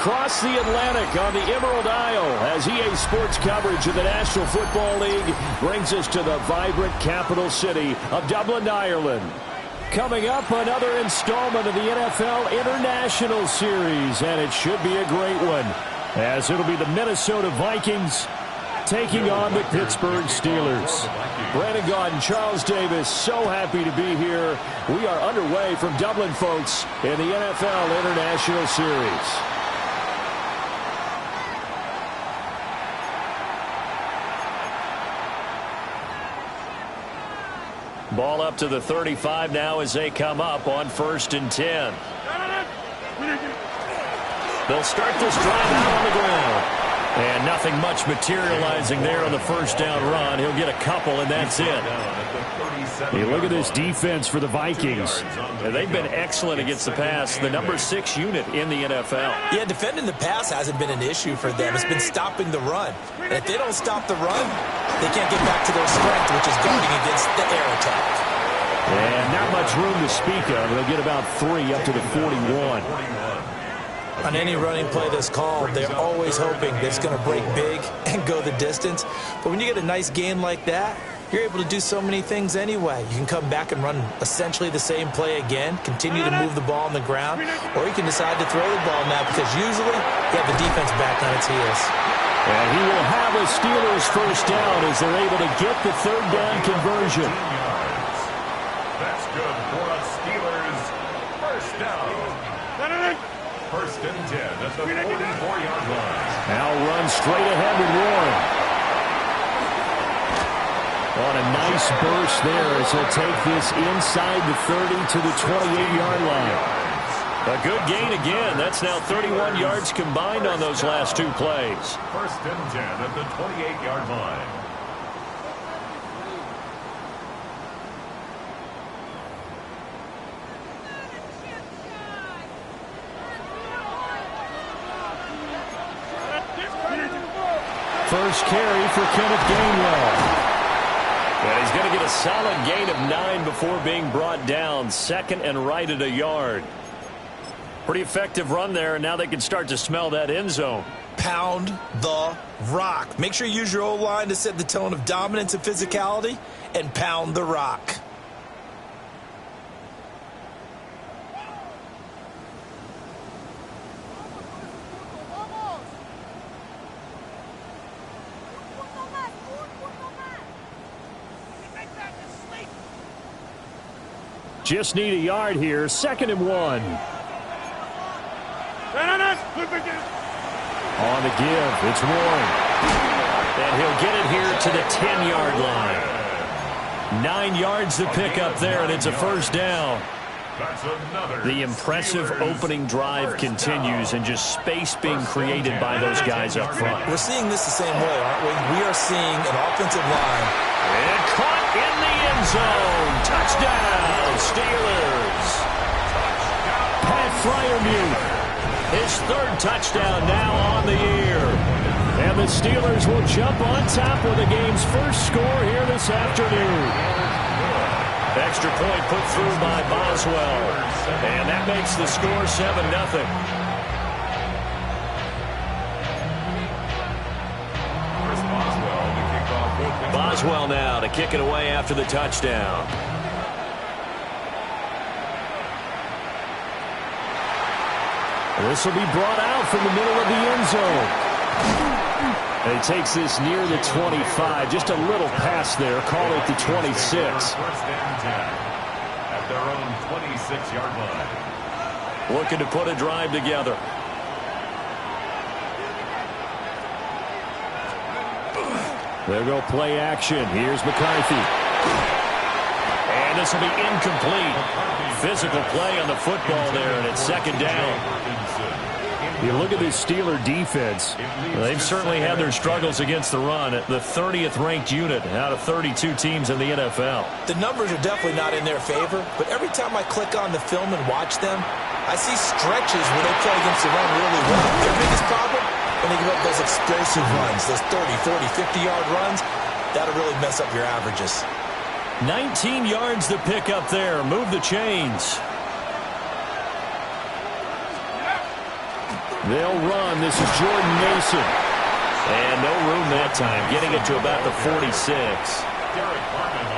across the Atlantic on the Emerald Isle as EA Sports coverage of the National Football League brings us to the vibrant capital city of Dublin, Ireland. Coming up, another installment of the NFL International Series, and it should be a great one, as it'll be the Minnesota Vikings taking on the Pittsburgh Steelers. Brandon Gaudin, Charles Davis, so happy to be here. We are underway from Dublin, folks, in the NFL International Series. Ball up to the 35 now as they come up on 1st and 10. They'll start this drive out on the ground. And nothing much materializing there on the first down run. He'll get a couple, and that's it. Hey, look at this defense for the Vikings. They've been excellent against the pass. The number 6 unit in the NFL. Yeah, defending the pass hasn't been an issue for them. It's been stopping the run. And if they don't stop the run, they can't get back to their strength, which is guarding against the air attack. And not much room to speak of. They'll get about 3 up to the 41. On any running play that's called, they're always hoping that it's going to break big and go the distance. But when you get a nice gain like that, you're able to do so many things anyway. You can come back and run essentially the same play again, continue to move the ball on the ground, or you can decide to throw the ball now because usually you have the defense back on its heels. And he will have a Steelers first down as they're able to get the 3rd down conversion. That's good for a Steelers first down. 1st and 10 at the 44-yard line. Now run straight ahead with Warren. On a nice burst there as he'll take this inside the 30 to the 28-yard line. A good gain again. That's now 31 yards combined on those last 2 plays. 1st and 10 at the 28-yard line. First carry for Kenneth Gainwell. And he's going to get a solid gain of 9 before being brought down. 2nd and right at a yard. Pretty effective run there, and now they can start to smell that end zone. Pound the rock. Make sure you use your O-line to set the tone of dominance and physicality, and pound the rock. Just need a yard here. 2nd and 1. On the give, it's Warren. And he'll get it here to the 10-yard line. 9 yards to pick up there, and it's a first down. The impressive opening drive continues, and just space being created by those guys up front. We're seeing this the same way, aren't we? We are seeing an offensive line. And caught in the end zone. Touchdown, Steelers. Pat Freiermuth, his 3rd touchdown now on the year. And the Steelers will jump on top with the game's first score here this afternoon. Extra point put through by Boswell. And that makes the score 7-0. Boswell now to kick it away after the touchdown. This will be brought out from the middle of the end zone. And he takes this near the 25. Just a little pass there. Call it the 26. 1st and 10 at their own 26-yard line. Looking to put a drive together. There go play action. Here's McCarthy. And this will be incomplete. Physical play on the football there, and it's 2nd down. You look at this Steeler defense. They've certainly had their struggles against the run. The 30th ranked unit out of 32 teams in the NFL. The numbers are definitely not in their favor, but every time I click on the film and watch them, I see stretches where they play against the run really well. Their biggest problem, when they give up those explosive runs, those 30, 40, 50-yard runs, that'll really mess up your averages. 19 yards to pick up there. Move the chains. They'll run. This is Jordan Mason. And no room that time, getting it to about the 46.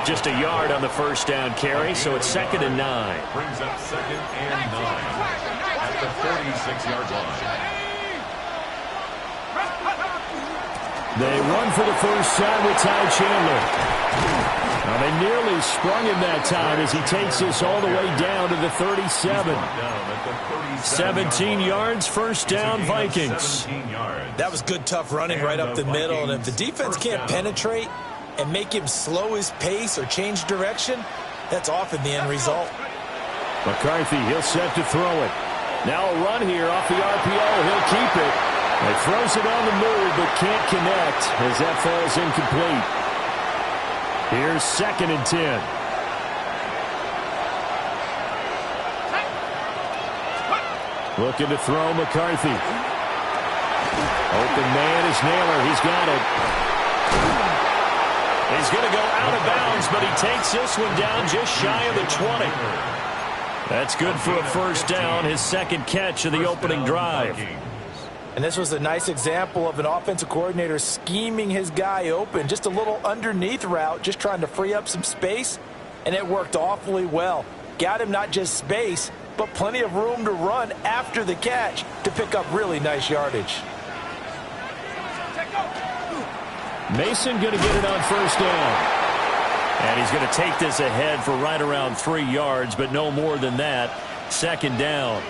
Just a yard on the first down carry, so it's 2nd and 9. Brings up 2nd and 9 at the 46-yard line. They run for the first time with Ty Chandler. Now they nearly sprung him that time as he takes this all the way down to the 37. 17 yards, first down, Vikings. That was good, tough running right up the middle. And if the defense can't penetrate and make him slow his pace or change direction, that's often the end result. McCarthy, he'll set to throw it. Now a run here off the RPO. He'll keep it. He throws it on the move, but can't connect as that falls incomplete. Here's 2nd and 10. Looking to throw McCarthy. Open man is Naylor. He's got it. He's going to go out of bounds, but he takes this one down just shy of the 20. That's good for a first down, his second catch of the opening drive. And this was a nice example of an offensive coordinator scheming his guy open. Just a little underneath route, just trying to free up some space, and it worked awfully well. Got him not just space, but plenty of room to run after the catch to pick up really nice yardage. Mason going to get it on first down. And he's going to take this ahead for right around 3 yards, but no more than that. 2nd down.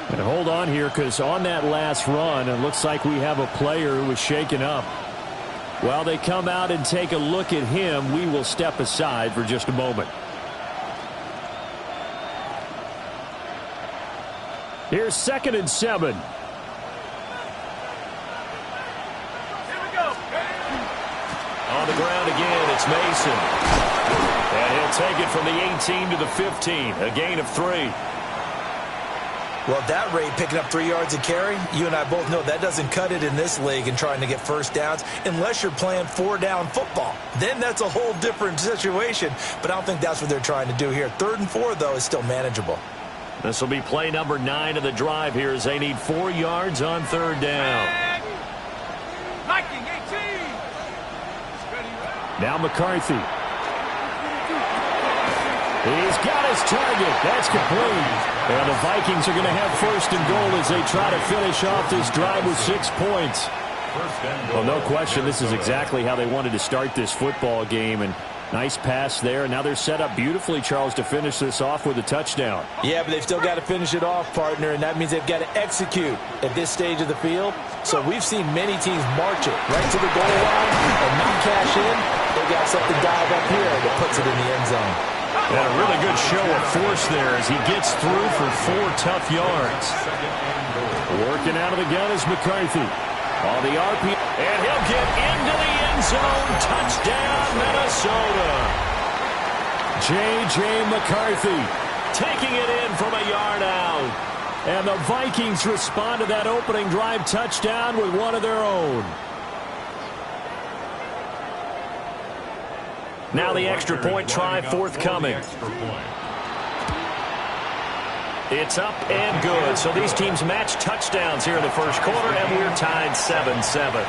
And hold on here, because on that last run, it looks like we have a player who was shaken up. While they come out and take a look at him, we will step aside for just a moment. Here's 2nd and 7. On the ground again, it's Mason. And he'll take it from the 18 to the 15, a gain of 3. Well, at that rate, picking up 3 yards a carry, you and I both know that doesn't cut it in this league and trying to get first downs unless you're playing 4-down football. Then that's a whole different situation, but I don't think that's what they're trying to do here. 3rd and 4, though, is still manageable. This will be play number 9 of the drive here as they need 4 yards on 3rd down. Now McCarthy. He's got his target. That's complete. And the Vikings are going to have 1st and goal as they try to finish off this drive with 6 points. Well, no question, this is exactly how they wanted to start this football game. And nice pass there. And now they're set up beautifully, Charles, to finish this off with a touchdown. Yeah, but they've still got to finish it off, partner, and that means they've got to execute at this stage of the field. So we've seen many teams march it right to the goal line and not cash in. They've got something dialed up here that puts it in the end zone. And a really good show of force there as he gets through for 4 tough yards. Working out of the gun is McCarthy. On the RP, and he'll get into the end zone. Touchdown, Minnesota. J.J. McCarthy taking it in from a yard out. And the Vikings respond to that opening drive touchdown with one of their own. Now the extra point try forthcoming. It's up and good. So these teams match touchdowns here in the first quarter, and we're tied 7-7.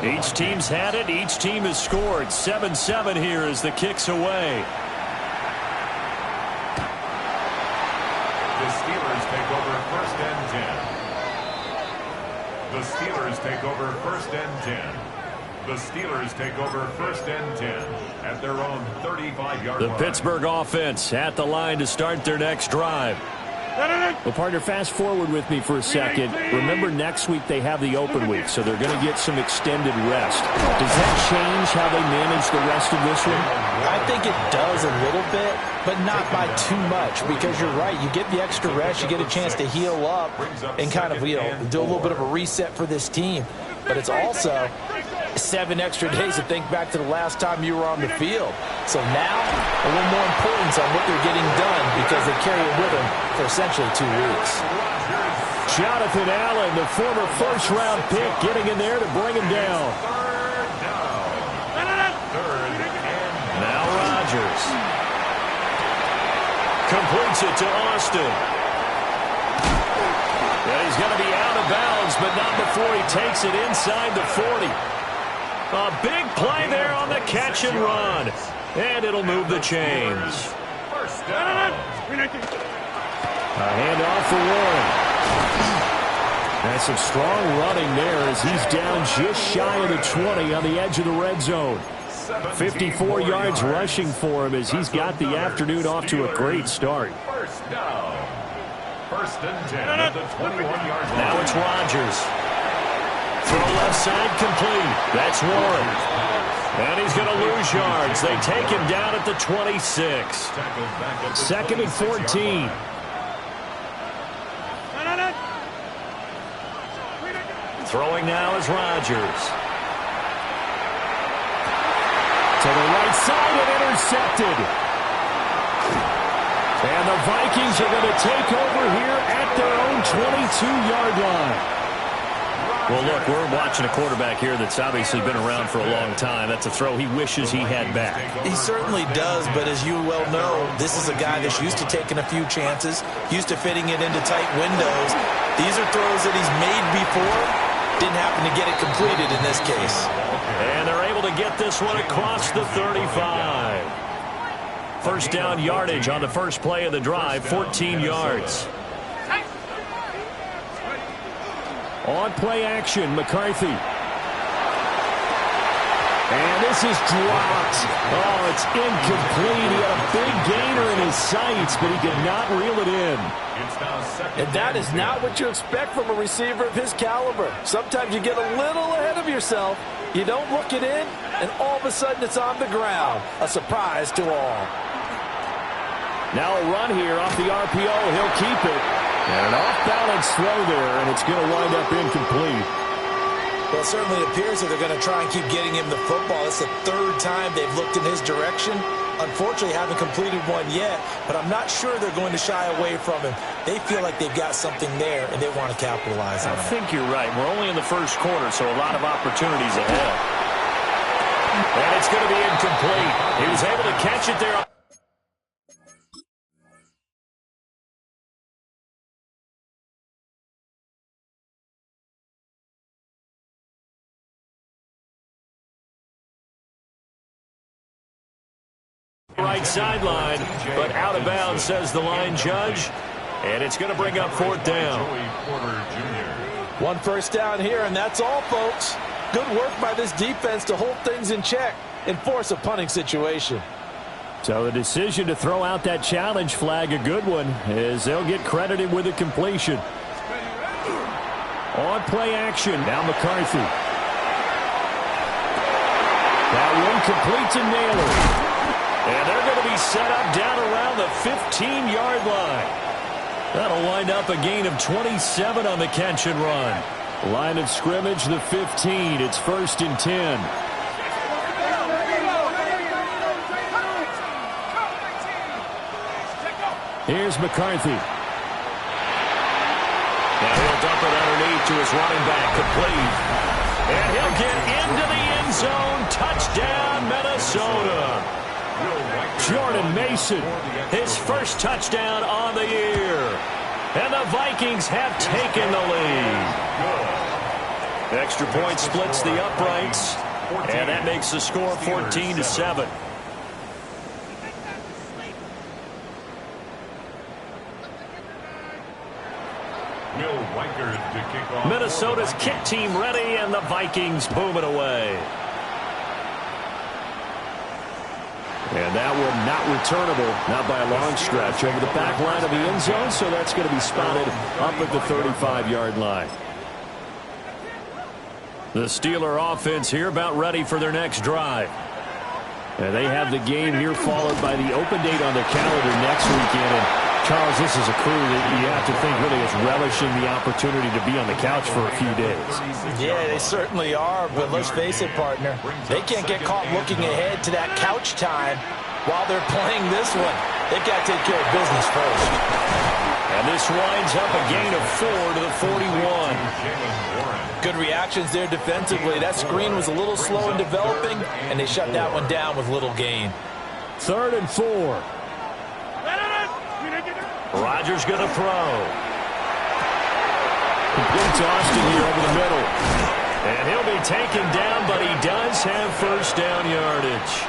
Each team's had it. Each team has scored. 7-7 here as the kick's away. The Steelers take over 1st and 10. The Steelers take over 1st and 10. The Steelers take over 1st and 10 at their own 35-yard line. The Pittsburgh offense at the line to start their next drive. Well, partner, fast forward with me for a second. Remember, next week they have the open week, so they're going to get some extended rest. Does that change how they manage the rest of this one? I think it does a little bit, but not by too much, because you're right. You get the extra rest, you get a chance to heal up and kind of, do a little bit of a reset for this team. But it's also 7 extra days to think back to the last time you were on the field. So now, a little more importance on what they're getting done because they carry it with them for essentially 2 weeks. Jonathan Allen, the former first-round pick, getting in there to bring him down. Now Rodgers. Completes it to Austin. And he's going to be out of bounds, but not before he takes it inside the 40. A big play there on the catch and run. And it'll move the chains. A handoff for Warren. That's some strong running there as he's down just shy of the 20 on the edge of the red zone. 54 yards rushing for him as he's got the afternoon off to a great start. First down. First and 10 at the 21-yard line. Now it's Rodgers. Throw left side complete. That's Warren. And he's going to lose yards. They take him down at the 26. Second and 14. Throwing now is Rodgers. To the right side and intercepted. And the Vikings are going to take over here at their own 22-yard line. Well, look, we're watching a quarterback here that's obviously been around for a long time. That's a throw he wishes he had back. He certainly does, but as you well know, this is a guy that's used to taking a few chances, used to fitting it into tight windows. These are throws that he's made before. Didn't happen to get it completed in this case. And they're able to get this one across the 35. First down yardage on the first play of the drive, 14 yards. On play action, McCarthy. And this is dropped. Oh, it's incomplete. He had a big gainer in his sights, but he could not reel it in. And that is not what you expect from a receiver of his caliber. Sometimes you get a little ahead of yourself. You don't look it in, and all of a sudden it's on the ground. A surprise to all. Now a run here off the RPO. He'll keep it. And an off-balance throw there, and it's going to wind up incomplete. Well, it certainly appears that they're going to try and keep getting him the football. It's the third time they've looked in his direction. Unfortunately, haven't completed one yet, but I'm not sure they're going to shy away from him. They feel like they've got something there, and they want to capitalize on it. I think you're right. We're only in the first quarter, so a lot of opportunities ahead. And it's going to be incomplete. He was able to catch it there. Right sideline, but out of bounds, says the line judge. And it's going to bring up fourth down. One first down here, and that's all, folks. Good work by this defense to hold things in check and force a punting situation. So the decision to throw out that challenge flag, a good one, as they'll get credited with a completion. On play action, now McCarthy. That one complete to Naylor. And they're going to be set up down around the 15-yard line. That'll wind up a gain of 27 on the catch and run. Line of scrimmage, the 15. It's first and 10. Here's McCarthy. Now he'll dump it underneath to his running back, complete. And he'll get into the end zone. Touchdown, Minnesota. Jordan Mason, his first touchdown on the year. And the Vikings have taken the lead. Extra point splits the uprights. And that makes the score 14-7. Minnesota's kick team ready, and the Vikings booming away. And that one not returnable, not by a long stretch, over the back line of the end zone, so that's going to be spotted up at the 35-yard line. The Steeler offense here about ready for their next drive. And they have the game here followed by the open date on their calendar next weekend. And Charles, this is a crew that you have to think really is relishing the opportunity to be on the couch for a few days. Yeah, they certainly are, but let's face it, partner. They can't get caught looking ahead to that couch time while they're playing this one. They've got to take care of business first. And this winds up a gain of 4 to the 41. Good reactions there defensively. That screen was a little slow in developing, and they shut that one down with little gain. 3rd and 4. Rodgers going to throw. Complete to Austin here over the middle. And he'll be taken down, but he does have first down yardage.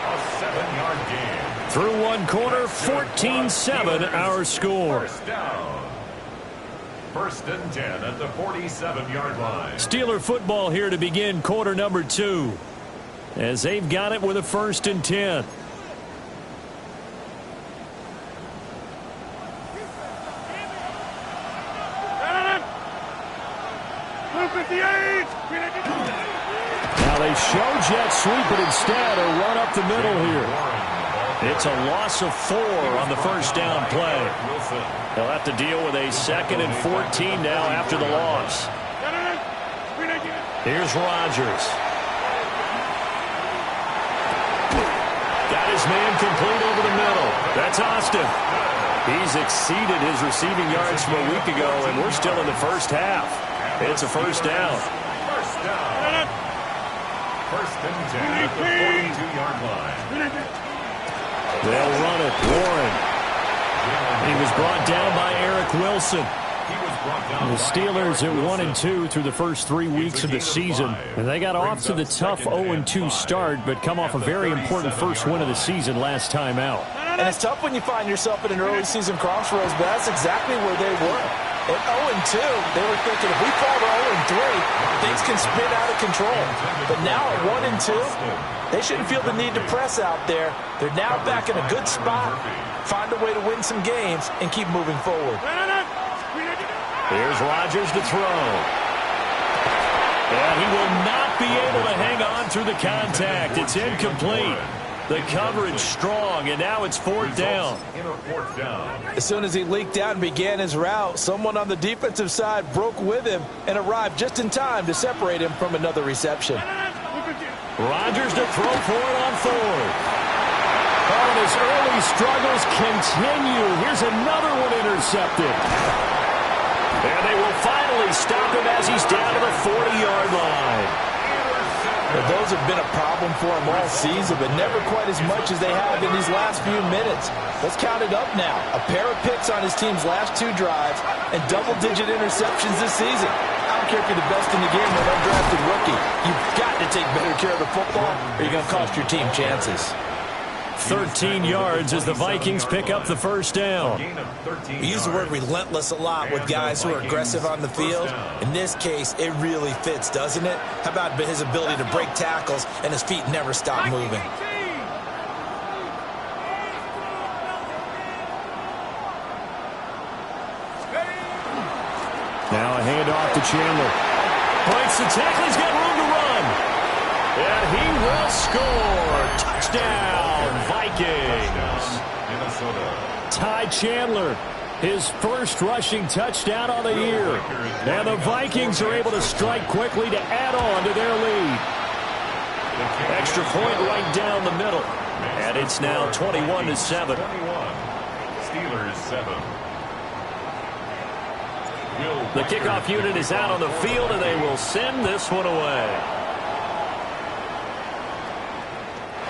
A 7-yard gain. Through one quarter, 14-7 our score. First down. 1st and 10 at the 47-yard line. Steeler football here to begin quarter number 2. As they've got it with a 1st and 10. Now they show jet sweep, but instead a run up the middle here. It's a loss of 4 on the first down play. They'll have to deal with a 2nd and 14 now after the loss. Here's Rodgers. Got his man complete over the middle. That's Austin. He's exceeded his receiving yards from a week ago, and we're still in the first half. It's a first down. First down. 1st and 10 at the 42-yard line. They'll run it. Warren. He was brought down by Eric Wilson. The Steelers at 1-2 through the first 3 weeks of the season. And they got off to the tough 0-2 start, but come off a very important first win of the season last time out. And it's tough when you find yourself at an early season crossroads, but that's exactly where they were. At 0-2, they were thinking if we fall to 0-3, things can spin out of control. But now at 1-2, they shouldn't feel the need to press out there. They're now back in a good spot, find a way to win some games, and keep moving forward. Here's Rodgers to throw. And he will not be able to hang on through the contact. It's incomplete. The coverage strong, and now it's 4th down. As soon as he leaked out and began his route, someone on the defensive side broke with him and arrived just in time to separate him from another reception. Rodgers to throw for it on 4th. Oh, and his early struggles continue. Here's another one intercepted. And they will finally stop him as he's down to the 40-yard line. Well, those have been a problem for him all season, but never quite as much as they have in these last few minutes. Let's count it up now. A pair of picks on his team's last 2 drives and double-digit interceptions this season. I don't care if you're the best in the game or an undrafted rookie. You've got to take better care of the football or you're going to cost your team chances. 13 yards as the Vikings pick up the first down. We use the word relentless a lot with guys who are aggressive on the field. In this case, it really fits, doesn't it? How about his ability to break tackles and his feet never stop moving? Now a handoff to Chandler. Breaks the tackle. He's got room to run. And he will score. Touchdown, Vikings. Ty Chandler, his first rushing touchdown on the year. And the Vikings are able to strike quickly to add on to their lead. Extra point right down the middle. And it's now 21-7. Steelers 7. The kickoff unit is out on the field, and they will send this one away.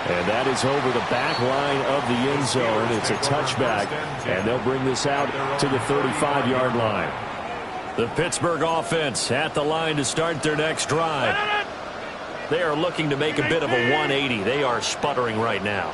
And that is over the back line of the end zone. It's a touchback, and they'll bring this out to the 35-yard line. The Pittsburgh offense at the line to start their next drive. They are looking to make a bit of a 180. They are sputtering right now.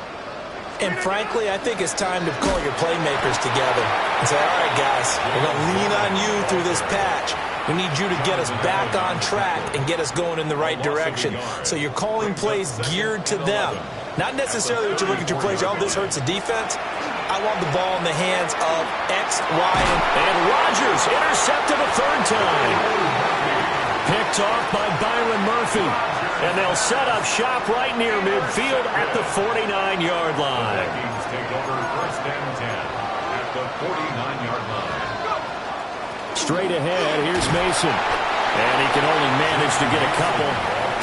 And frankly, I think it's time to call your playmakers together and say, all right, guys, we're going to lean on you through this patch. We need you to get us back on track and get us going in the right direction. So you're calling plays geared to them. Not necessarily that you look at your plays, oh, this hurts the defense. I want the ball in the hands of X, Y, and Rodgers intercepted a 3rd time. Picked off by Byron Murphy. And they'll set up shop right near midfield at the 49-yard line. Vikings take over 1st and 10 at the 49-yard line. Straight ahead, here's Mason. And he can only manage to get a couple.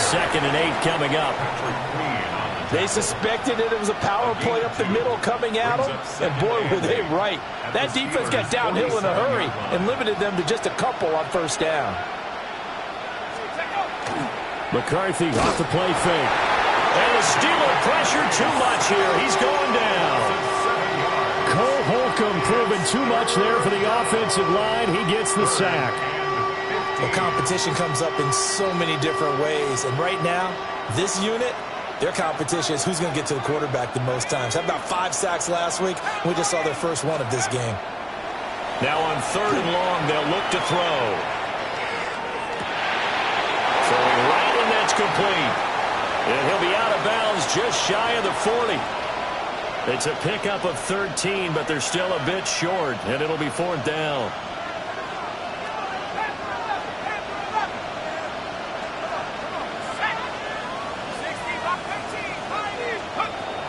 2nd and 8 coming up. They suspected it was a power play up the middle coming at them, and boy, were they right. That defense got downhill in a hurry and limited them to just a couple on first down. McCarthy off the play fake. And the Steeler pressure too much here. He's going down. Cole Holcomb proving too much there for the offensive line. He gets the sack. Well, competition comes up in so many different ways. And right now, this unit, their competition is who's going to get to the quarterback the most times. Had about 5 sacks last week. We just saw their first one of this game. Now on 3rd and long, they'll look to throw. Throwing right, and that's complete. And he'll be out of bounds just shy of the 40. It's a pickup of 13, but they're still a bit short, and it'll be 4th down.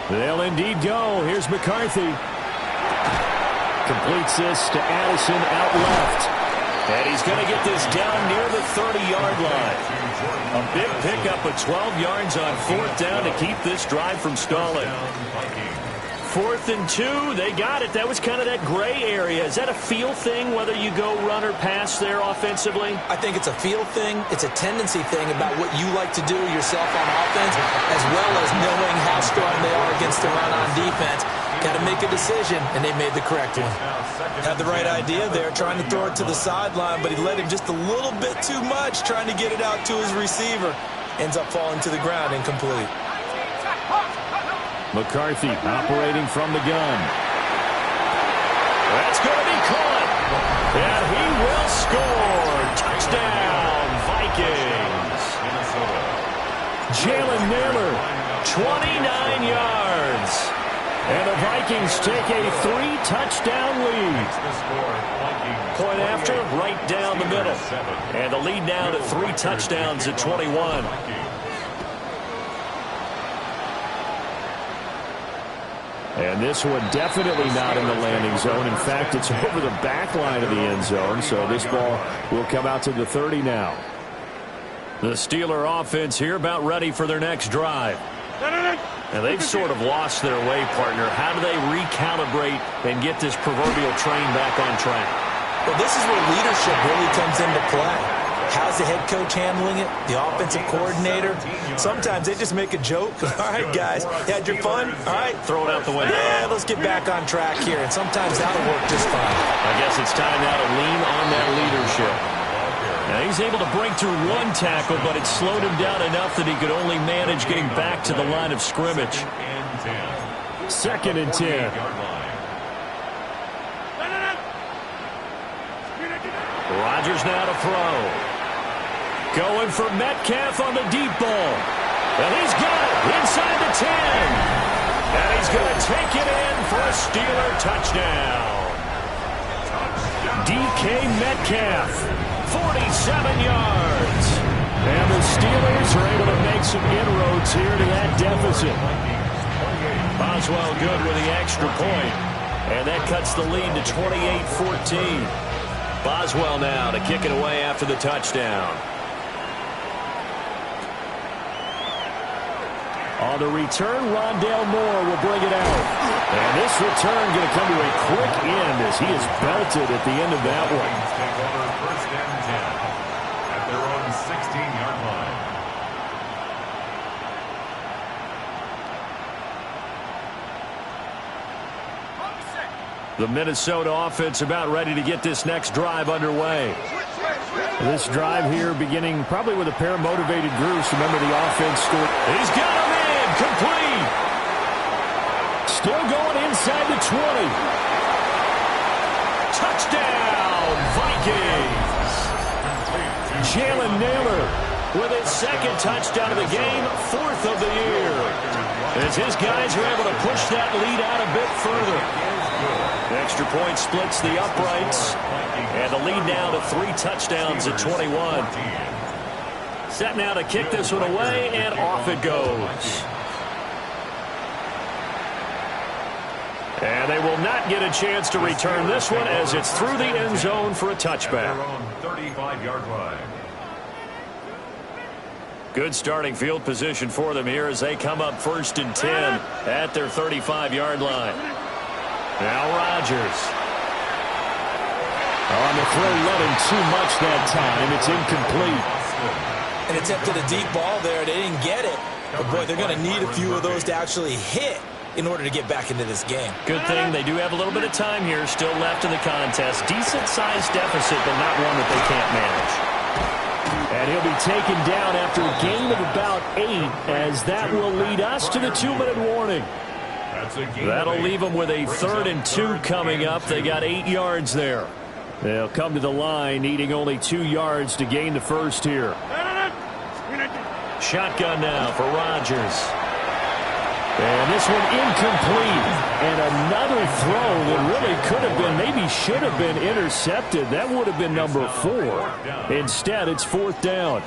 They'll indeed go. Here's McCarthy. Completes this to Addison out left. And he's going to get this down near the 30-yard line. A big pickup of 12 yards on 4th down to keep this drive from stalling. 4th and 2, they got it. That was kind of that gray area. Is that a feel thing, whether you go run or pass there offensively? I think it's a feel thing. It's a tendency thing about what you like to do yourself on offense, as well as knowing how strong they are against the run on defense. Got to make a decision, and they made the correct one. Had the right idea there, trying to throw it to the sideline, but he let him just a little bit too much, trying to get it out to his receiver. Ends up falling to the ground incomplete. McCarthy operating from the gun. That's going to be caught. And he will score. Touchdown, Vikings. Jalen Naylor. 29 yards. And the Vikings take a 3-touchdown lead. Point after, right down the middle. And the lead now to 3 touchdowns at 21. And this one definitely not in the landing zone. In fact, it's over the back line of the end zone. So this ball will come out to the 30 now. The Steeler offense here about ready for their next drive. And they've sort of lost their way, partner. How do they recalibrate and get this proverbial train back on track? Well, this is where leadership really comes into play. How's the head coach handling it? The offensive coordinator? Sometimes they just make a joke. All right, guys, you had your fun? All right. Throw it out the window. Yeah, let's get back on track here. And sometimes that'll work just fine. I guess it's time now to lean on that leadership. Now he's able to break through 1 tackle, but it slowed him down enough that he could only manage getting back to the line of scrimmage. 2nd and 10. Rodgers now to throw. Going for Metcalf on the deep ball. And he's got it inside the 10. And he's going to take it in for a Steeler touchdown. DK Metcalf, 47 yards. And the Steelers are able to make some inroads here to that deficit. Boswell good with the extra point. And that cuts the lead to 28-14. Boswell now to kick it away after the touchdown. On the return, Rondale Moore will bring it out. And this return going to come to a quick end as he is belted at the end of that one. Take over 1st and 10 at their own 16-yard line. The Minnesota offense about ready to get this next drive underway. This drive here beginning probably with a pair of motivated groups. Remember the offense scored. He's got him in. Complete. Still going inside the 20. Touchdown, Vikings. Jalen Naylor with his 2nd touchdown of the game, 4th of the year. As his guys are able to push that lead out a bit further. The extra point splits the uprights. And the lead now to 3 touchdowns at 21. Set now to kick this one away, and off it goes. And they will not get a chance to return this one as it's through the end zone for a touchback. 35-yard line. Good starting field position for them here as they come up 1st and 10 at their 35-yard line. Now Rodgers. On the throw, let him too much that time. It's incomplete. An attempt at a deep ball there. They didn't get it. But, boy, they're going to need a few of those to actually hit in order to get back into this game. Good thing they do have a little bit of time here still left in the contest. Decent-sized deficit, but not one that they can't manage. And he'll be taken down after a gain of about 8, as that will lead us to the 2-minute warning. That'll leave them with a 3rd and 2 coming up. They got 8 yards there. They'll come to the line, needing only 2 yards to gain the first here. Shotgun now for Rodgers. And this one incomplete. And another throw that really could have been, maybe should have been intercepted. That would have been number 4. Instead, it's 4th down.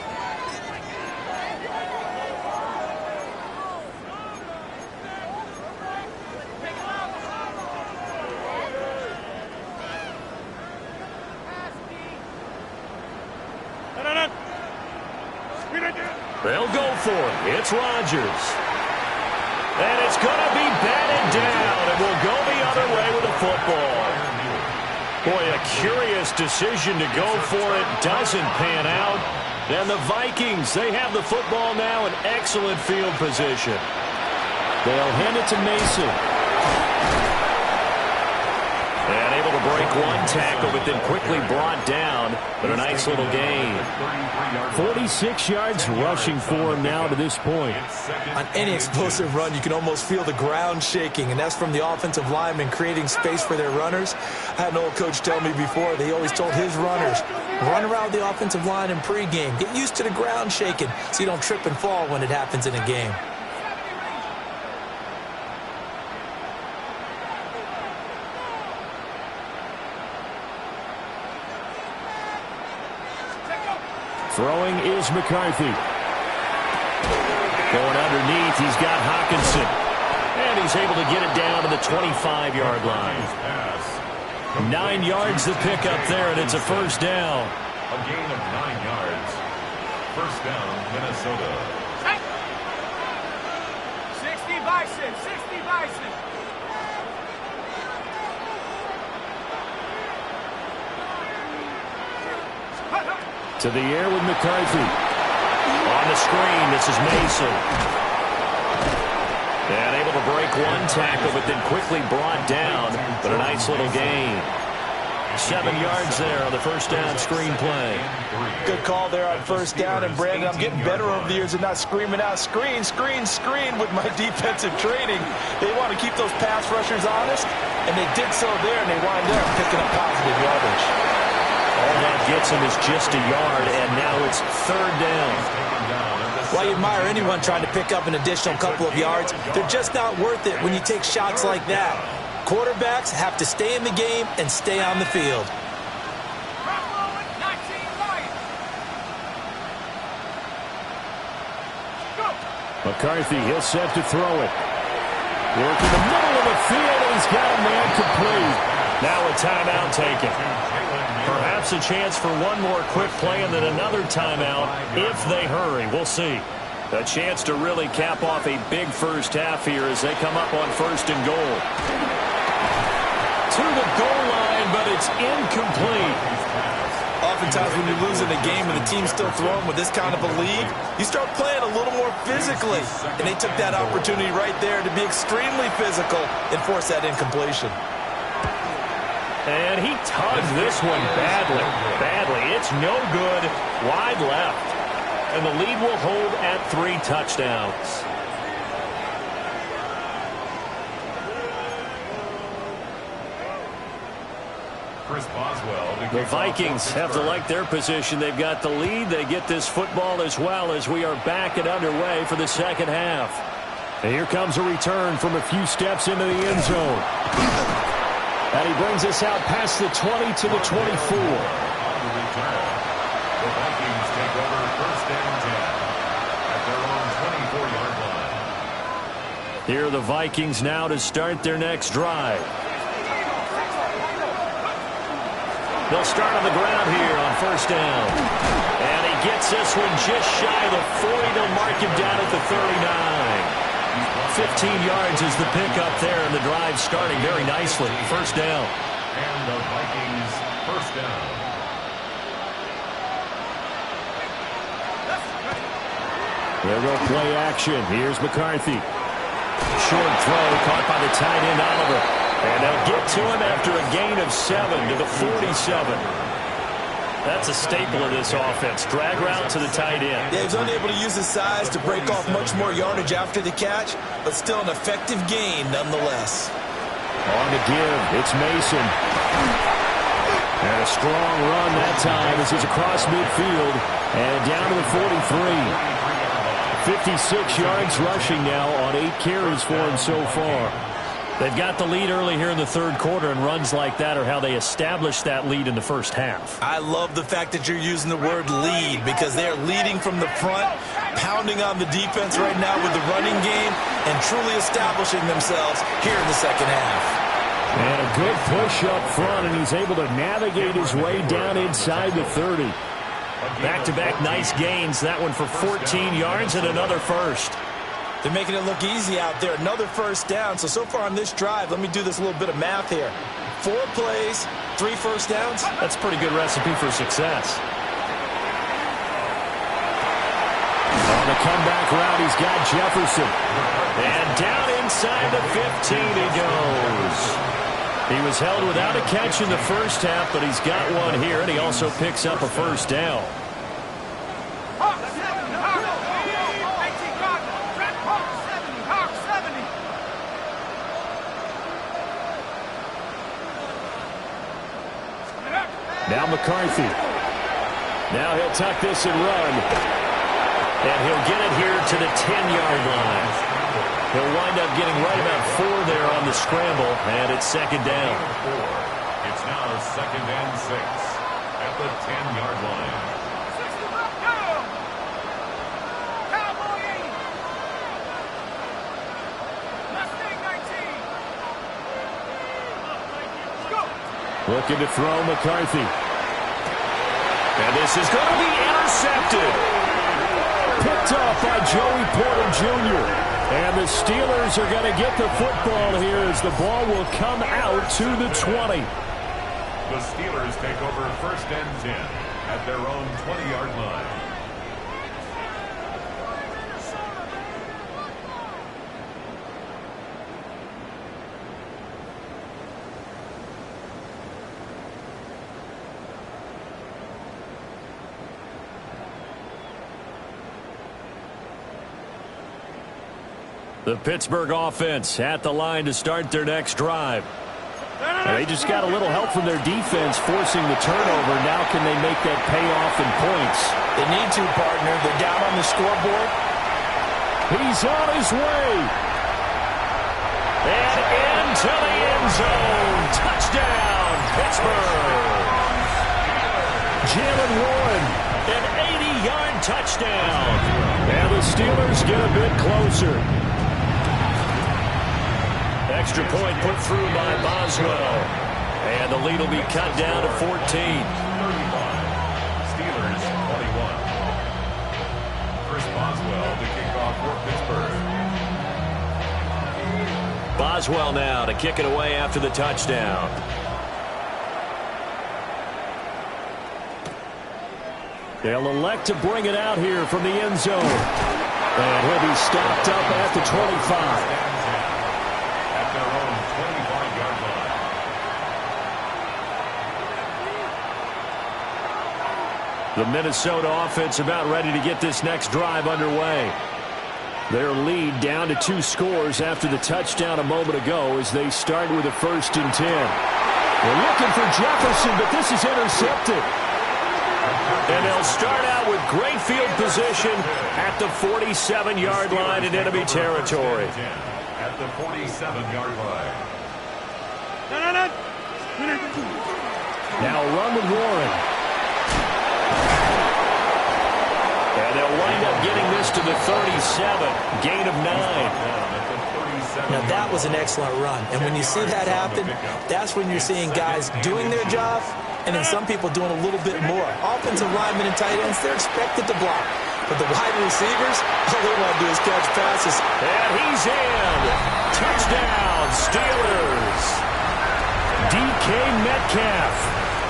They'll go for it. It's Rodgers. And it's going to be batted down, and we'll go the other way with the football. Boy, a curious decision to go for it. Doesn't pan out. And the Vikings, they have the football now in excellent field position. They'll hand it to Mason. And able to break one tackle, but then quickly brought down. But a nice little gain. 46 yards rushing for him now to this point. On any explosive run, you can almost feel the ground shaking, and that's from the offensive linemen creating space for their runners. I had an old coach tell me before, they always told his runners, run around the offensive line in pregame. Get used to the ground shaking so you don't trip and fall when it happens in a game. Throwing is McCarthy. Going underneath, he's got Hawkinson. And he's able to get it down to the 25-yard line. 9 yards to pick up there, and it's a 1st down. A gain of 9 yards. 1st down, Minnesota. 60 Bison, 60 Bison. To the air with McCarthy. On the screen, this is Mason. And able to break one tackle, but then quickly brought down. But a nice little gain. 7 yards there on the 1st down screen play. Good call there on 1st down. And, Brandon, I'm getting better over the years and not screaming out, screen, screen, screen with my defensive training. They want to keep those pass rushers honest, and they did so there, and they wind up picking up positive yardage. All that gets him is just a yard, and now it's 3rd down. Well, you admire anyone trying to pick up an additional couple of yards. They're just not worth it when you take shots like that. Quarterbacks have to stay in the game and stay on the field. McCarthy, he'll set to throw it. Working the middle of the field, and he's got a man complete. Now a timeout taken. Perhaps a chance for one more quick play and then another timeout if they hurry. We'll see. A chance to really cap off a big first half here as they come up on 1st and goal. To the goal line, but it's incomplete. Oftentimes when you lose in a game and the team's still throwing with this kind of a lead, you start playing a little more physically. And they took that opportunity right there to be extremely physical and force that incompletion. And he tugged this one badly. It's no good. Wide left. And the lead will hold at 3 touchdowns. The Vikings have to like their position. They've got the lead. They get this football as well as we are back and underway for the 2nd half. And here comes a return from a few steps into the end zone. And he brings us out past the 20 to the 24. The Vikings take over 1st and 10 at their own 24-yard line. Here are the Vikings now to start their next drive. They'll start on the ground here on 1st down. And he gets this one just shy of the 40 to mark him down at the 39. 15 yards is the pickup there, and the drive starting very nicely. First down. And the Vikings first down. They'll go play action. Here's McCarthy. Short throw caught by the tight end Oliver. And they'll get to him after a gain of 7 to the 47. That's a staple of this offense. Drag route to the tight end. Yeah, he's unable to use his size to break off much more yardage after the catch, but still an effective gain nonetheless. On the give, it's Mason. And a strong run that time as he's across midfield and down to the 43. 56 yards rushing now on 8 carries for him so far. They've got the lead early here in the third quarter, and runs like that are how they establish that lead in the first half. I love the fact that you're using the word lead because they're leading from the front, pounding on the defense right now with the running game, and truly establishing themselves here in the second half. And a good push up front, and he's able to navigate his way down inside the 30. Back-to-back nice gains. That one for 14 yards and another first. They're making it look easy out there. Another first down. So far on this drive, let me do this little bit of math here. 4 plays, 3 first downs. That's a pretty good recipe for success. On the comeback route, he's got Jefferson. And down inside the 15 he goes. He was held without a catch in the first half, but he's got one here, and he also picks up a first down. Now McCarthy. Now he'll tuck this and run. And he'll get it here to the 10-yard line. He'll wind up getting right about 4 there on the scramble, and it's second down. It's now second and 6 at the 10-yard line. Looking to throw McCarthy. And this is going to be intercepted. Picked off by Joey Porter Jr. And the Steelers are going to get the football here as the ball will come out to the 20. The Steelers take over first and 10 at their own 20-yard line. The Pittsburgh offense at the line to start their next drive. And they just got a little help from their defense forcing the turnover. Now can they make that pay off in points? They need to, partner. They're down on the scoreboard. He's on his way. And into the end zone. Touchdown, Pittsburgh. Jalen Warren. An 80-yard touchdown. And the Steelers get a bit closer. Extra point put through by Boswell. And the lead will be cut down to 14. 35. Steelers 21. Chris Boswell to kick off for Pittsburgh. Boswell now to kick it away after the touchdown. They'll elect to bring it out here from the end zone. And he'll be stopped up at the 25. At their own 25-yard line. The Minnesota offense about ready to get this next drive underway. Their lead down to 2 scores after the touchdown a moment ago as they start with a 1st and 10. They're looking for Jefferson, but this is intercepted. And they'll start out with great field position at the 47-yard line in enemy territory. At the 47-yard line. Now run with Warren. And they'll wind up getting this to the 37. Gain of 9. Now, that was an excellent run. And when you see that happen, that's when you're seeing guys doing their job and then some people doing a little bit more. Offensive linemen and tight ends, they're expected to block. But the wide receivers, all they want to do is catch passes. And he's in. Touchdown, Steelers. DK Metcalf,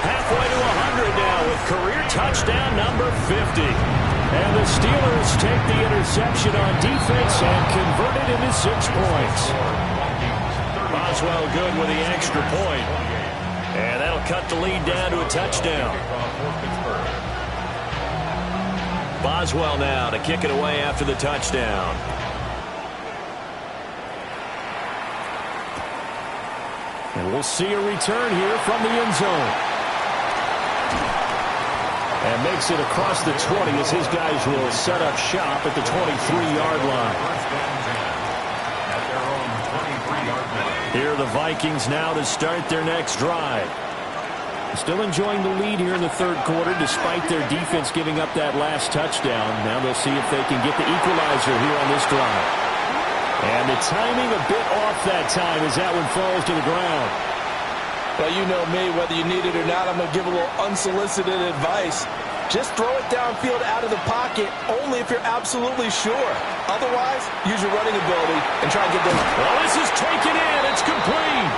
halfway to 100 now with career touchdown number 50. And the Steelers take the interception on defense and convert it into 6 points. Boswell good with the extra point. And that'll cut the lead down to a touchdown. Boswell now to kick it away after the touchdown. And we'll see a return here from the end zone. And makes it across the 20 as his guys will set up shop at the 23-yard line. Here are the Vikings now to start their next drive. Still enjoying the lead here in the third quarter despite their defense giving up that last touchdown. Now they'll see if they can get the equalizer here on this drive. And the timing a bit off that time as that one falls to the ground. Well, you know me, whether you need it or not, I'm going to give a little unsolicited advice. Just throw it downfield out of the pocket only if you're absolutely sure. Otherwise, use your running ability and try and get those. Well, this is taken in. It's complete.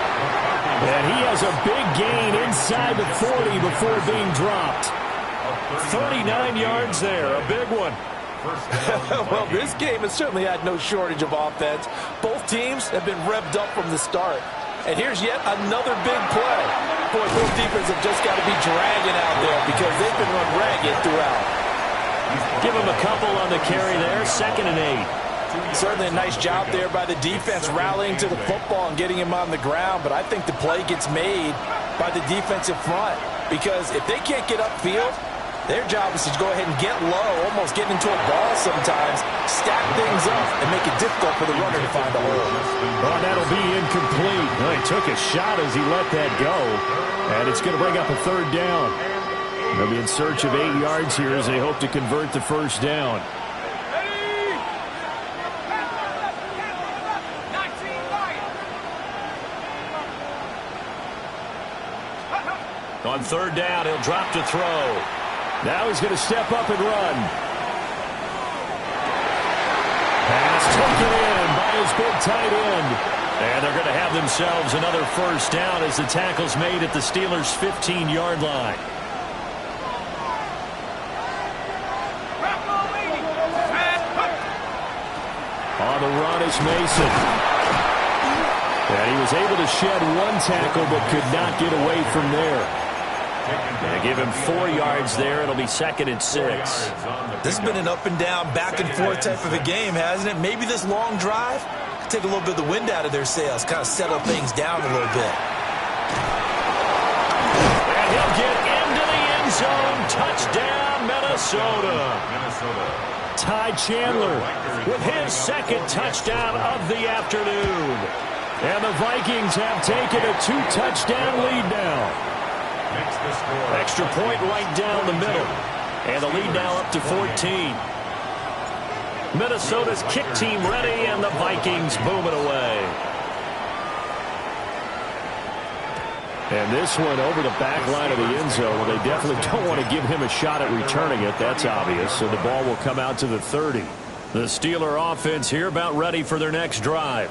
And he has a big gain inside the 40 before being dropped. 39 yards there, a big one. Well, this game has certainly had no shortage of offense. Both teams have been revved up from the start. And here's yet another big play. Boy, both defenses have just got to be dragging out there because they've been run ragged throughout. Give him a couple on the carry there, 2nd and 8. Certainly a nice job there by the defense rallying to the football and getting him on the ground. But I think the play gets made by the defensive front because if they can't get upfield, their job is to go ahead and get low, almost get into a ball sometimes, stack things up, and make it difficult for the runner to find a hole. Oh, that'll be incomplete. Well, he took a shot as he let that go, and it's going to bring up a 3rd down. They'll be in search of 8 yards here as they hope to convert the 1st down. On 3rd down, he'll drop to throw. Now he's going to step up and run. Pass taken in by his big tight end. And they're going to have themselves another 1st down as the tackle's made at the Steelers' 15-yard line. On the run is Mason. And he was able to shed 1 tackle but could not get away from there. They give him 4 yards there. It'll be 2nd and 6. This has been an up and down, back and forth type of a game, hasn't it? Maybe this long drive could take a little bit of the wind out of their sails, kind of settle things down a little bit. And he'll get into the end zone. Touchdown, Minnesota. Ty Chandler with his 2nd touchdown of the afternoon. And the Vikings have taken a 2-touchdown lead now. Extra point right down the middle. And the lead now up to 14. Minnesota's kick team ready, and the Vikings boom it away. And this one over the back line of the end zone. Well, they definitely don't want to give him a shot at returning it. That's obvious. So the ball will come out to the 30. The Steeler offense here about ready for their next drive.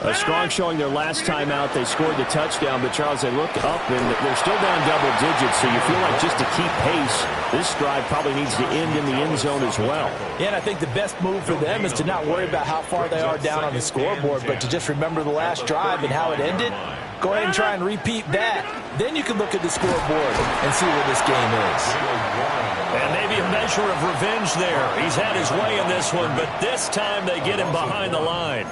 A strong showing their last time out. They scored the touchdown, but Charles, they look up and they're still down double digits, so you feel like just to keep pace, this drive probably needs to end in the end zone as well. Yeah, and I think the best move for them is to not worry about how far they are down on the scoreboard, but to just remember the last drive and how it ended. Go ahead and try and repeat that. Then you can look at the scoreboard and see where this game is. And maybe a measure of revenge there. He's had his way in this one, but this time they get him behind the line.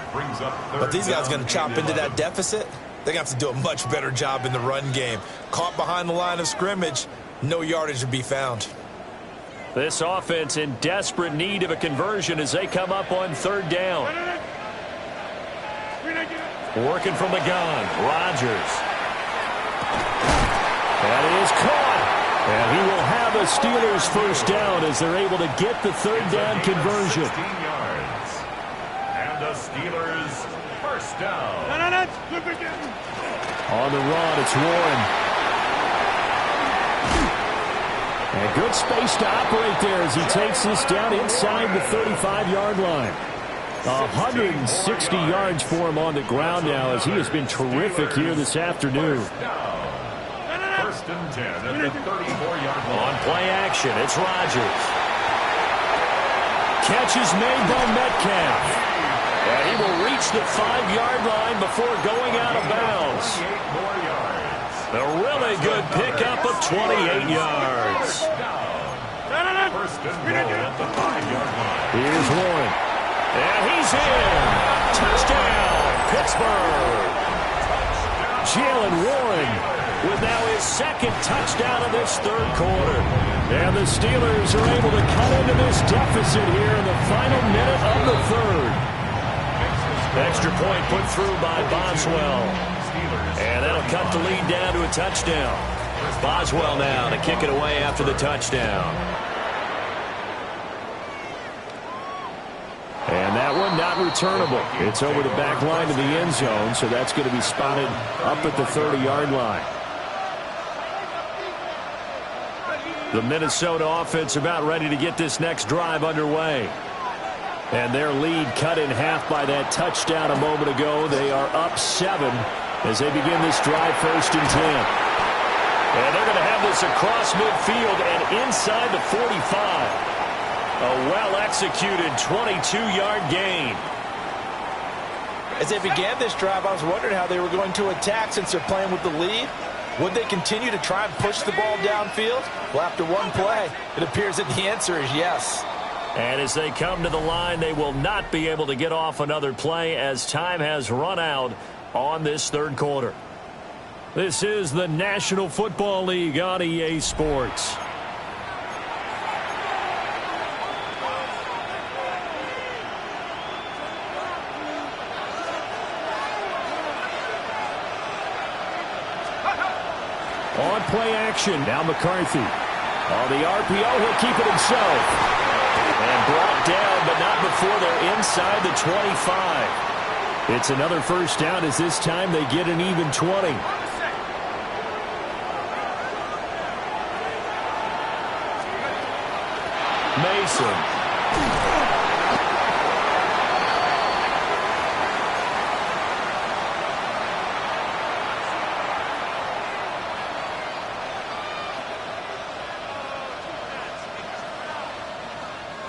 But these guys are going to chop into that deficit. They're going to have to do a much better job in the run game. Caught behind the line of scrimmage, no yardage to be found. This offense in desperate need of a conversion as they come up on 3rd down. Working from the gun, Rodgers. That is caught. And he will have a Steelers 1st down as they're able to get the 3rd down conversion. 16 yards. And the Steelers 1st down. On the run, it's Warren. And good space to operate there as he takes this down inside the 35-yard line. 160 yards for him on the ground now as he has been terrific here this afternoon. First and 10 at the 34-yard line. On play action, it's Rodgers. Catch is made by Metcalf. And he will reach the 5-yard line before going out of bounds. 8 more yards. A really good pickup of 28 yards. First and 10 at the 5-yard line. Here's Warren. And he's in. Touchdown, Pittsburgh. Jalen Warren with now his second touchdown of this third quarter. And the Steelers are able to cut into this deficit here in the final minute of the third. Extra point put through by Boswell. And that'll cut the lead down to a touchdown. Boswell now to kick it away after the touchdown. And that one not returnable. It's over the back line of the end zone, so that's going to be spotted up at the 30-yard line. The Minnesota offense about ready to get this next drive underway. And their lead cut in half by that touchdown a moment ago. They are up 7 as they begin this drive, first and 10. And they're going to have this across midfield and inside the 45. A well-executed 22-yard gain. As they began this drive, I was wondering how they were going to attack since they're playing with the lead. Would they continue to try and push the ball downfield? Well, after one play, it appears that the answer is yes. And as they come to the line, they will not be able to get off another play as time has run out on this third quarter. This is the National Football League on EA Sports. On play action, now McCarthy. On the RPO, he'll keep it himself. And brought down, but not before they're inside the 25. It's another first down as this time they get an even 20. Mason.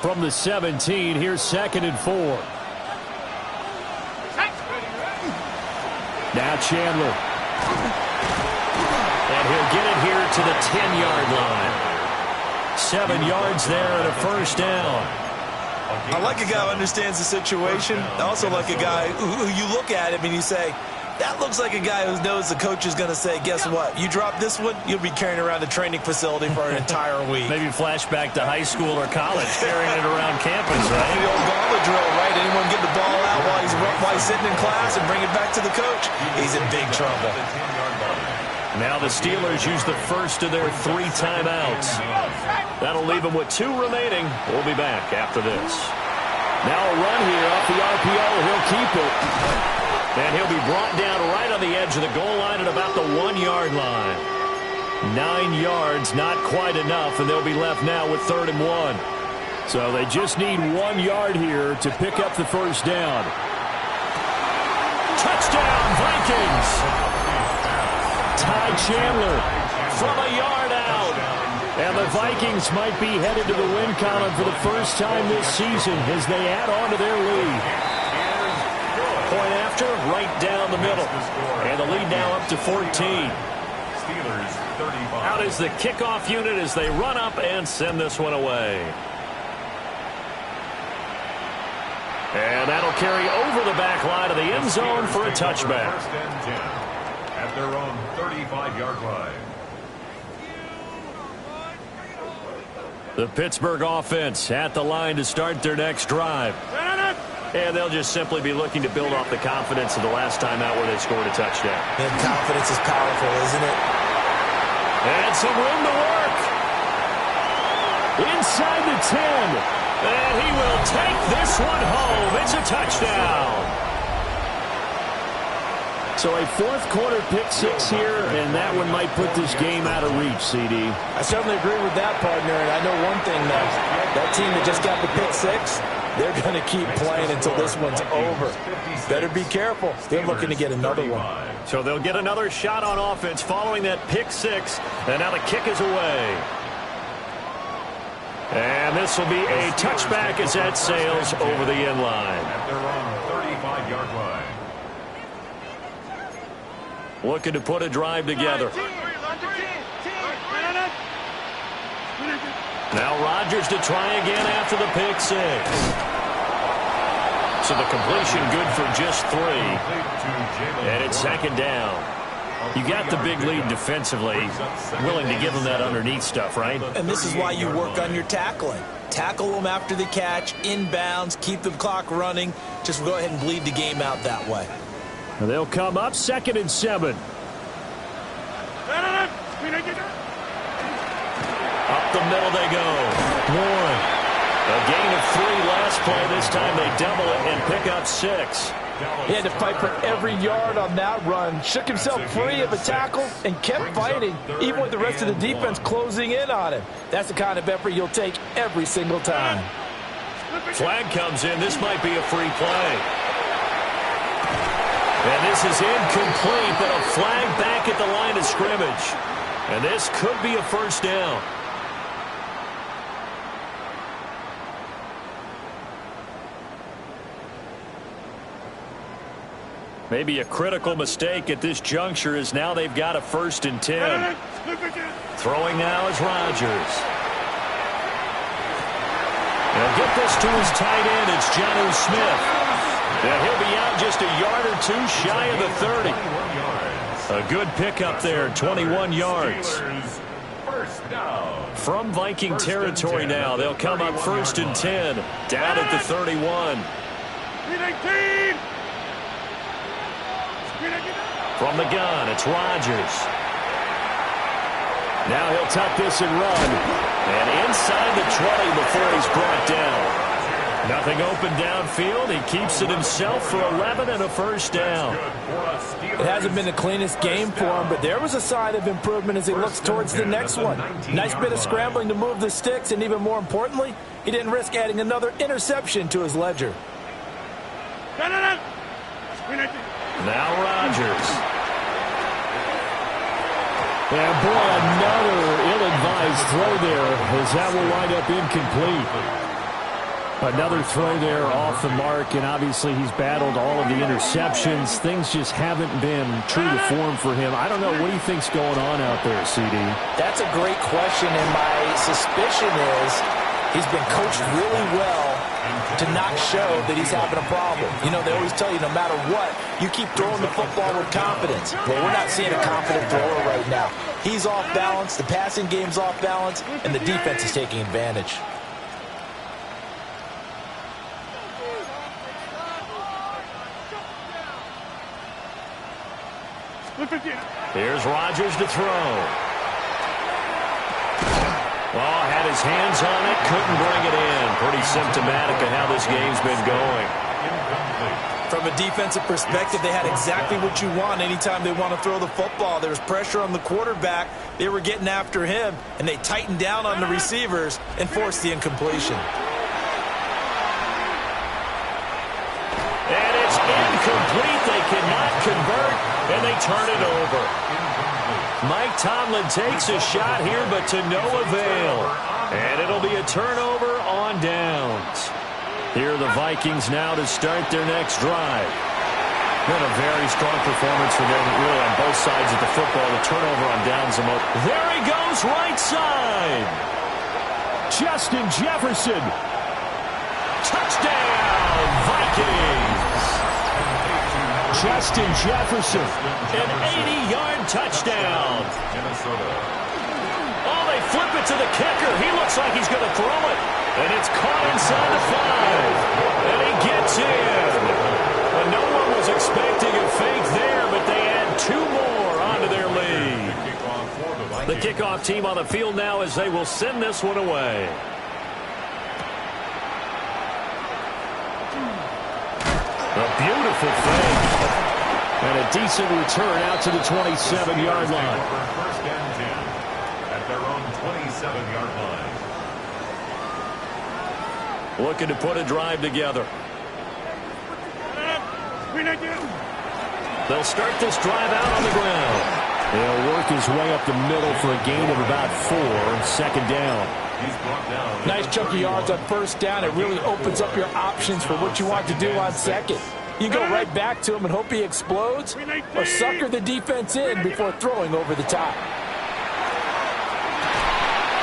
From the 17, here's 2nd and 4. Now Chandler. And he'll get it here to the 10-yard line. 7 yards there and a first down. I like a guy who understands the situation. I also like a guy who you look at him and you say, that looks like a guy who knows the coach is going to say, guess what? You drop this one, you'll be carrying around the training facility for an entire week. Maybe flashback to high school or college, carrying it around campus, right? The old gauntlet drill, right? Anyone get the ball out while he's sitting in class and bring it back to the coach? He's in big trouble. Now the Steelers use the first of their 3 timeouts. That'll leave them with 2 remaining. We'll be back after this. Now a run here off the RPO. He'll keep it. And he'll be brought down right on the edge of the goal line at about the 1-yard line. 9 yards, not quite enough, and they'll be left now with 3rd and 1. So they just need 1 yard here to pick up the first down. Touchdown, Vikings! Ty Chandler from a yard out. And the Vikings might be headed to the win column for the first time this season as they add on to their lead. Point after, right down the middle. And the lead now up to 14. Steelers 35. Out is the kickoff unit as they run up and send this one away. And that'll carry over the back line of the end zone for a touchback. First and 10 at their own 35-yard line. The Pittsburgh offense at the line to start their next drive. And they'll just simply be looking to build off the confidence of the last time out where they scored a touchdown. And confidence is powerful, isn't it? And some room to work. Inside the 10. And he will take this one home. It's a touchdown. So a fourth-quarter pick-6 here, and that one might put this game out of reach, CD. I certainly agree with that, partner, and I know one thing, that team that just got the pick-6, they're going to keep playing until this one's over. Better be careful. They're looking to get another one. So they'll get another shot on offense following that pick-6, and now the kick is away. And this will be a touchback as that sails over the end line. At their own 35-yard line. Looking to put a drive together. Now Rodgers to try again after the pick-6. So the completion good for just 3. And it's second down. You got the big lead defensively. Willing to give them that underneath stuff, right? And this is why you work on your tackling. Tackle them after the catch, inbounds, keep the clock running. Just go ahead and bleed the game out that way. They'll come up 2nd and 7. Up the middle they go. 1. A gain of 3 last play. This time they double it and pick up 6. He had to fight for every yard on that run. Shook himself free of a tackle and kept fighting, even with the rest of the defense closing in on him. That's the kind of effort you'll take every single time. Flag comes in. This might be a free play. And this is incomplete, but a flag back at the line of scrimmage. And this could be a first down. Maybe a critical mistake at this juncture is now they've got a 1st and 10. Throwing now is Rodgers. He'll get this to his tight end. It's Jonnu Smith. And he'll be out just a yard or 2 shy of the 30. A good pickup there, 21 yards. From Viking territory now, they'll come up 1st and 10, down at the 31. From the gun, it's Rodgers. Now he'll tuck this and run. And inside the 20 before he's brought down. Nothing open downfield. He keeps it himself for 11 and a first down. It hasn't been the cleanest game for him, but there was a sign of improvement as he looks towards the next one. Nice bit of scrambling to move the sticks, and even more importantly, he didn't risk adding another interception to his ledger. Now Rodgers. And boy, another ill-advised throw there as that will wind up incomplete. Another throw there off the mark, and obviously he's battled all of the interceptions. Things just haven't been true to form for him. I don't know. What do you think's going on out there, CD? That's a great question, and my suspicion is he's been coached really well to not show that he's having a problem. You know, they always tell you no matter what, you keep throwing the football with confidence. Well, we're not seeing a confident thrower right now. He's off balance, the passing game's off balance, and the defense is taking advantage. Here's Rodgers to throw. Oh, had his hands on it, couldn't bring it in. Pretty symptomatic of how this game's been going. From a defensive perspective, they had exactly what you want anytime they want to throw the football. There was pressure on the quarterback. They were getting after him, and they tightened down on the receivers and forced the incompletion. And it's incomplete. They cannot convert, and they turn it over. Mike Tomlin takes a shot here, but to no avail. And it'll be a turnover on downs. Here are the Vikings now to start their next drive. Been a very strong performance for them, really, on both sides of the football. The turnover on downs. There he goes, right side. Justin Jefferson. Touchdown, Vikings. Justin Jefferson. An 80-yard touchdown. Oh, they flip it to the kicker. He looks like he's going to throw it. And it's caught inside the 5. And he gets in. And no one was expecting a fake there, but they add 2 more onto their lead. The kickoff team on the field now as they will send this one away. A beautiful fake. And a decent return out to the 27-yard line. First and 10 at their own 27-yard line. Looking to put a drive together. They'll start this drive out on the ground. He'll work his way up the middle for a gain of about 4, second down. He's brought down. Nice chunk of yards on first down. It really opens up your options for what you want to do on second. You go right back to him and hope he explodes, or sucker the defense in before throwing over the top.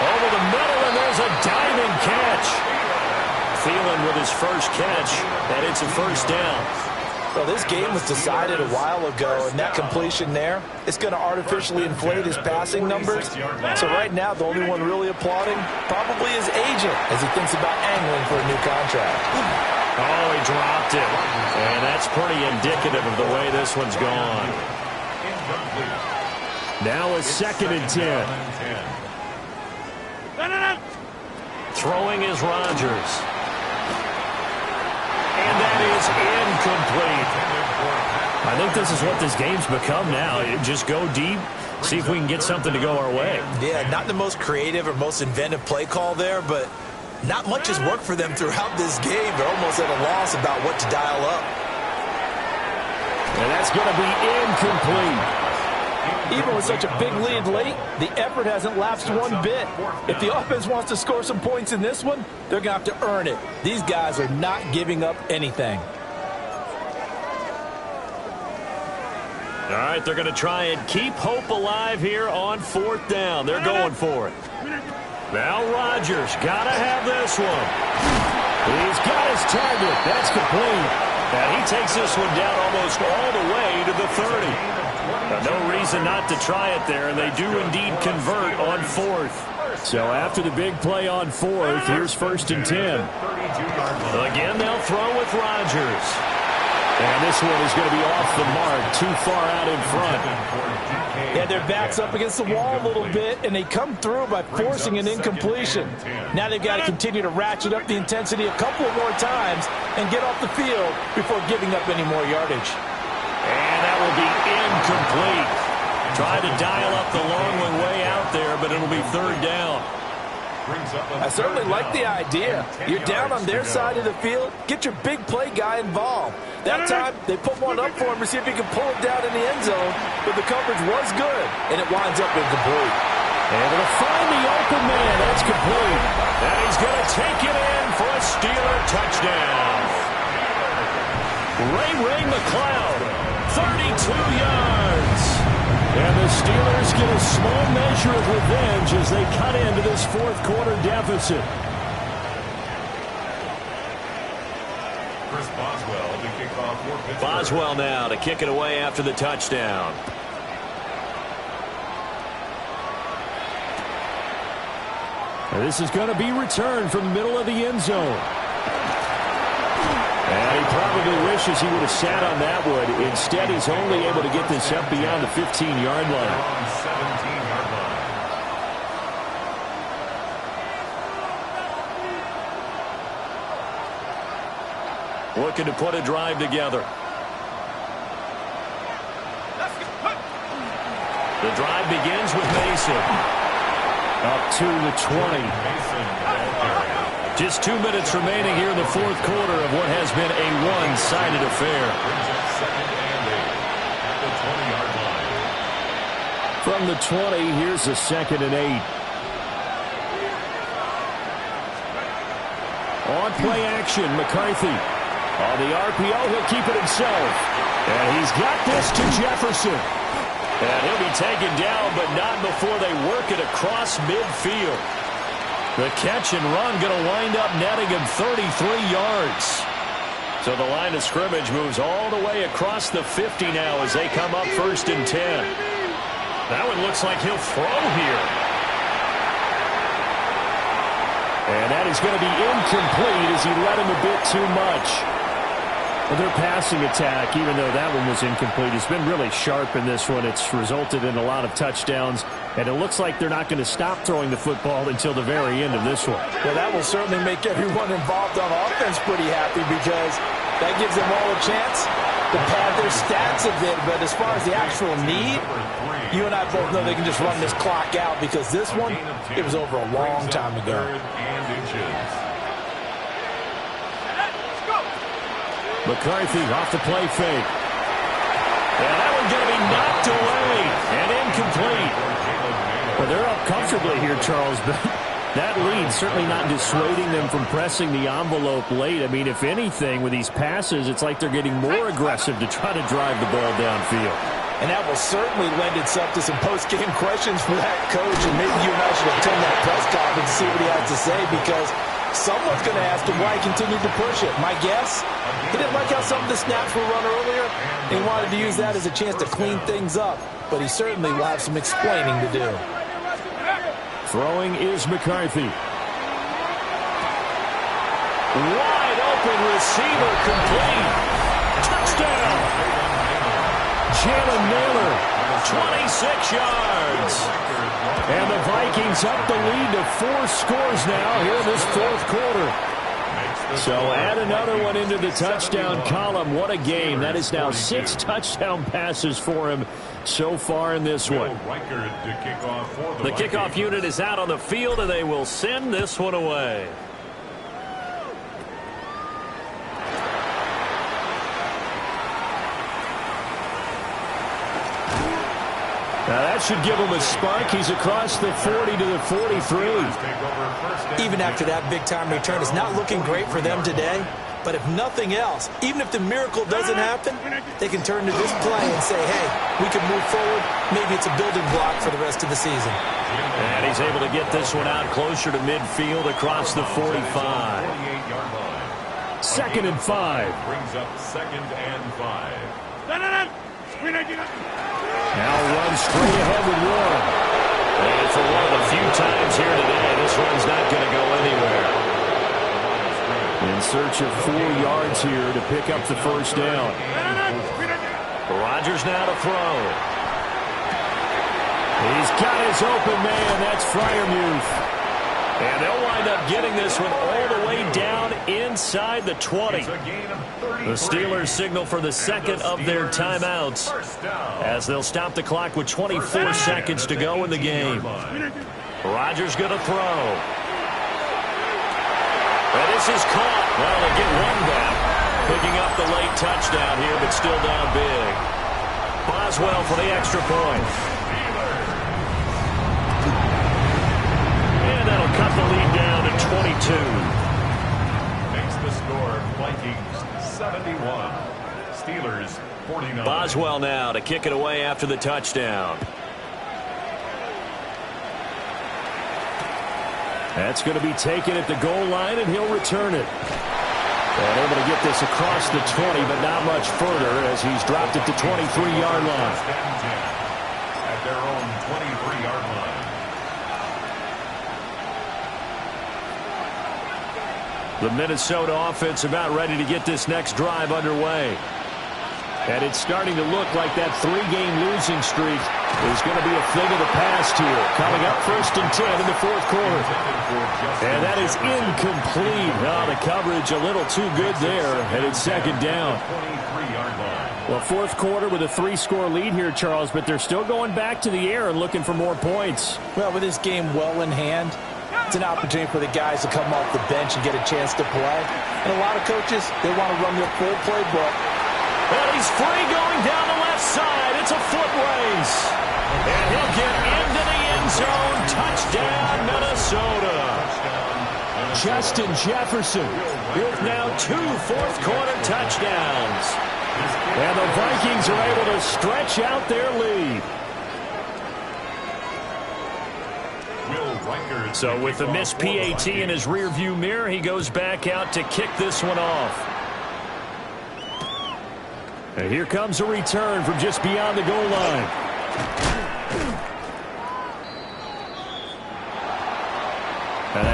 Over the middle, and there's a diving catch. Thielen with his first catch, and it's a first down. Well, this game was decided a while ago, and that completion there is going to artificially inflate his passing numbers. So right now, the only one really applauding probably his agent as he thinks about angling for a new contract. Oh, he dropped it. And that's pretty indicative of the way this one's gone. Now a second and 10. Throwing is Rodgers. And that is incomplete. I think this is what this game's become now. Just go deep, see if we can get something to go our way. Yeah, not the most creative or most inventive play call there, but not much has worked for them throughout this game. They're almost at a loss about what to dial up. And that's going to be incomplete. Even with such a big lead late, the effort hasn't lapsed one bit. If the offense wants to score some points in this one, they're going to have to earn it. These guys are not giving up anything. All right, they're going to try and keep hope alive here on fourth down. They're going for it. Now Rodgers got to have this one. He's got his target. That's complete. And he takes this one down almost all the way to the 30. No reason not to try it there, and they do indeed convert on fourth. So after the big play on fourth, here's first and 10. Again, they'll throw with Rodgers. And this one is going to be off the mark, too far out in front. Yeah, their back's up against the wall a little bit, and they come through by forcing an incompletion. Now they've got to continue to ratchet up the intensity a couple more times and get off the field before giving up any more yardage. And that will be incomplete. Try to dial up the long one way out there, but it'll be third down. I certainly like the idea. You're down on their side of the field. Get your big play guy involved. That time, they put one up for him to see if he can pull it down in the end zone, but the coverage was good, and it winds up incomplete. Able to find the open man. That's complete. And he's going to take it in for a Steeler touchdown. Ray McLeod, 32 yards. And the Steelers get a small measure of revenge as they cut into this fourth quarter deficit. Chris Boswell to kick off for Pittsburgh. Boswell now to kick it away after the touchdown. And this is going to be returned from the middle of the end zone. And he probably wishes he would have sat on that one. Instead, he's only able to get this up beyond the 15-yard line. 17-yard line. Looking to put a drive together. The drive begins with Mason. Up to the 20. Just 2 minutes remaining here in the fourth quarter of what has been a one-sided affair. From the 20, here's a second and 8. On play action, McCarthy. On the RPO, he'll keep it himself. And he's got this to Jefferson. And he'll be taken down, but not before they work it across midfield. The catch and run going to wind up netting him 33 yards. So the line of scrimmage moves all the way across the 50 now as they come up first and 10. That one looks like he'll throw here. And that is going to be incomplete as he led him a bit too much. Well, their passing attack, even though that one was incomplete, has been really sharp in this one. It's resulted in a lot of touchdowns, and it looks like they're not going to stop throwing the football until the very end of this one. Well, that will certainly make everyone involved on offense pretty happy because that gives them all a chance to to pad their stats a bit, but as far as the actual need, you and I both know they can just run this clock out because this one, it was over a long time ago. McCarthy off the play fake. And that one's going to be knocked away and incomplete. Well, they're up comfortably here, Charles, but that lead certainly not dissuading them from pressing the envelope late. I mean, if anything, with these passes, it's like they're getting more aggressive to try to drive the ball downfield. And that will certainly lend itself to some post-game questions for that coach. And maybe you and I should attend that press conference and see what he has to say, because someone's going to ask him why he continued to push it. My guess, he didn't like how some of the snaps were run earlier, and he wanted to use that as a chance to clean things up. But he certainly will have some explaining to do. Throwing is McCarthy. Wide open receiver, complete. Touchdown. Jalen Naylor, 26 yards. And the Vikings up the lead to 4 scores now here in this fourth quarter. So add another one into the touchdown column. What a game. That is now 6 touchdown passes for him so far in this one. The kickoff unit is out on the field, and they will send this one away. Now that should give him a spark. He's across the 40 to the 43. Even after that big-time return, it's not looking great for them today. But if nothing else, even if the miracle doesn't happen, they can turn to this play and say, hey, we can move forward. Maybe it's a building block for the rest of the season. And he's able to get this one out closer to midfield across the 45. 2nd and 5. Brings up 2nd and 5. Now runs straight ahead with Warren. And for one of the few times here today, this one's not going to go anywhere. In search of 4 yards here to pick up the first down. Rodgers now to throw. He's got his open man. That's Freiermuth. And they'll wind up getting this one all the way down inside the 20. The Steelers signal for the second of their timeouts as they'll stop the clock with 24 seconds to go in the game. Rodgers going to throw. And this is caught. Well, they get one back. Picking up the late touchdown here, but still down big. Boswell for the extra point. And that'll cut the lead down to 22. Makes the score Vikings 71. Steelers 49. Boswell now to kick it away after the touchdown. That's going to be taken at the goal line, and he'll return it. And able to get this across the 20, but not much further as he's dropped it to 23-yard line. At their own 23-yard line. The Minnesota offense about ready to get this next drive underway. And it's starting to look like that 3-game losing streak is going to be a thing of the past here. Coming up 1st and 10 in the fourth quarter. And that is incomplete. Oh, the coverage a little too good there. And it's 2nd down. Well, fourth quarter with a 3-score lead here, Charles, but they're still going back to the air and looking for more points. Well, with this game well in hand, it's an opportunity for the guys to come off the bench and get a chance to play. And a lot of coaches, they want to run their full playbook. Well, he's free going down the left side. It's a foot race. And he'll get into the end zone. Touchdown, Minnesota. Justin Jefferson With now 2 fourth-quarter touchdowns. And the Vikings are able to stretch out their lead. So with the missed PAT in his rearview mirror, he goes back out to kick this one off. And here comes a return from just beyond the goal line.